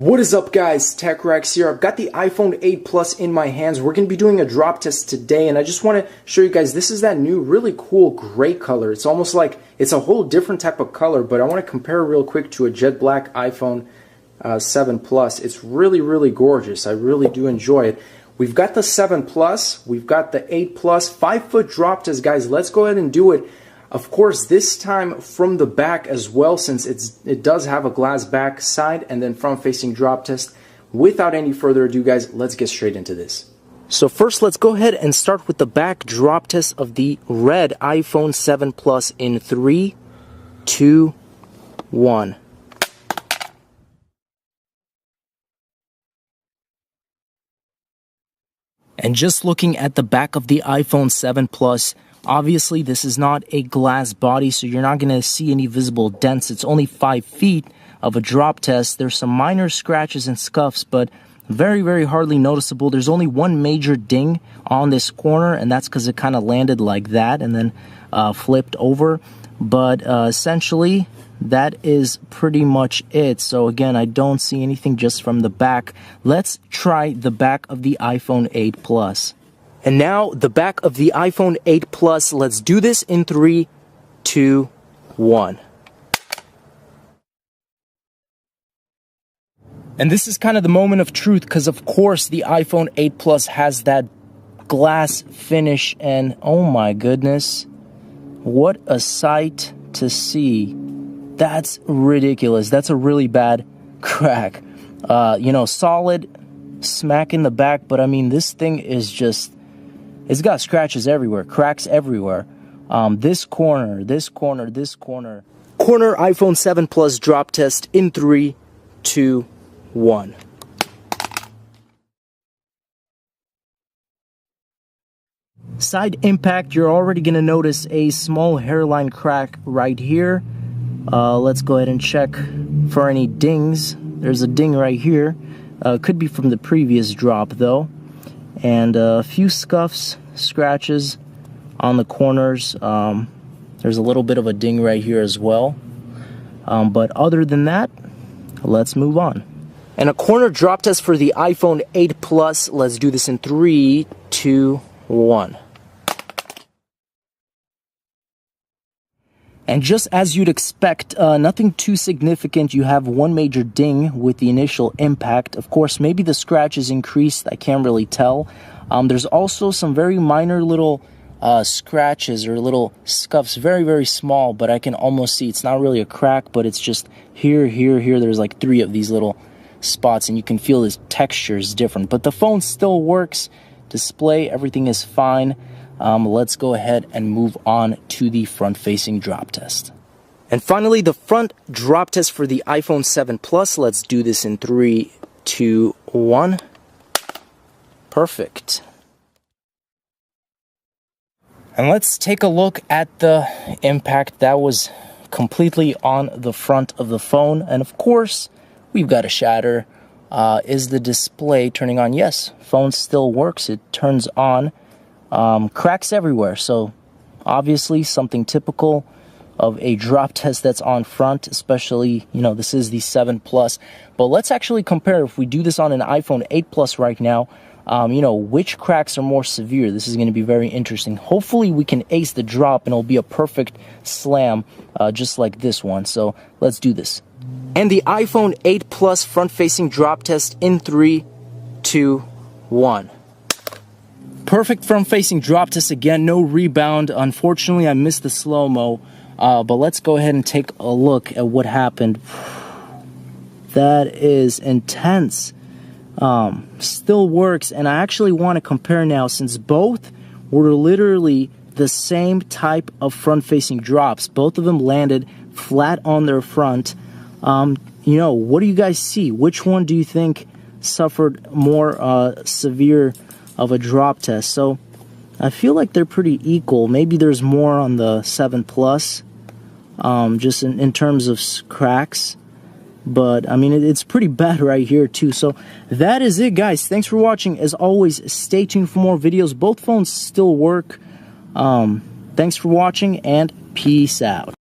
What is up, guys? Techrax here. I've got the iPhone 8 Plus in my hands. We're going to be doing a drop test today, and I just want to show you guys, this is that new really cool gray color. It's almost like it's a whole different type of color, but I want to compare real quick to a jet black iPhone 7 Plus. It's really gorgeous. I really do enjoy it. We've got the 7 Plus, we've got the 8 Plus, 5-foot drop test, guys. Let's go ahead and do it. Of course, this time from the back as well, since it does have a glass back side and then front-facing drop test. Without any further ado, guys, let's get straight into this. So first, let's go ahead and start with the back drop test of the red iPhone 7 Plus in 3, 2, 1. And just looking at the back of the iPhone 7 Plus, obviously, this is not a glass body, so you're not going to see any visible dents. It's only 5 feet of a drop test. There's some minor scratches and scuffs, but very hardly noticeable. There's only one major ding on this corner, and that's because it kind of landed like that and then flipped over. But essentially, that is pretty much it. So again, I don't see anything just from the back. Let's try the back of the iPhone 8 Plus. And now, the back of the iPhone 8 Plus. Let's do this in 3, 2, 1. And this is kind of the moment of truth, because of course the iPhone 8 Plus has that glass finish, and oh my goodness, what a sight to see. That's ridiculous. That's a really bad crack. You know, solid smack in the back, but I mean, this thing is just... it's got scratches everywhere, cracks everywhere. This corner. Corner iPhone 7 Plus drop test in 3, 2, 1. Side impact, you're already going to notice a small hairline crack right here. Let's go ahead and check for any dings. There's a ding right here. Could be from the previous drop though. And a few scuffs, scratches on the corners. There's a little bit of a ding right here as well. But other than that, let's move on. And a corner drop test for the iPhone 8 Plus. Let's do this in 3, 2, 1. And just as you'd expect, nothing too significant. You have one major ding with the initial impact. Of course, maybe the scratch is increased. I can't really tell. There's also some very minor little scratches or little scuffs, very small, but I can almost see it's not really a crack, but it's just here. There's like 3 of these little spots, and you can feel this texture is different. But the phone still works. Display, everything is fine. Let's go ahead and move on to the front-facing drop test. And finally, the front drop test for the iPhone 7 Plus. Let's do this in 3, 2, 1. Perfect. And let's take a look at the impact. That was completely on the front of the phone. And of course, we've got a shatter. Is the display turning on? Yes, phone still works. It turns on. Cracks everywhere, so obviously something typical of a drop test that's on front, especially, you know, this is the 7 Plus. But let's actually compare. If we do this on an iPhone 8 Plus right now, you know, which cracks are more severe. This is going to be very interesting. Hopefully we can ace the drop and it'll be a perfect slam, just like this one. So let's do this. And the iPhone 8 Plus front-facing drop test in 3, 2, 1. Perfect front-facing drop test again, no rebound. Unfortunately, I missed the slow-mo, but let's go ahead and take a look at what happened. That is intense. Still works, and I actually want to compare now, since both were literally the same type of front-facing drops. Both of them landed flat on their front. You know, what do you guys see? Which one do you think suffered more severe of a drop test? So I feel like they're pretty equal. Maybe there's more on the 7 Plus, just in terms of cracks, but I mean, it's pretty bad right here too. So that is it, guys. Thanks for watching. As always, stay tuned for more videos. Both phones still work. Thanks for watching, and peace out.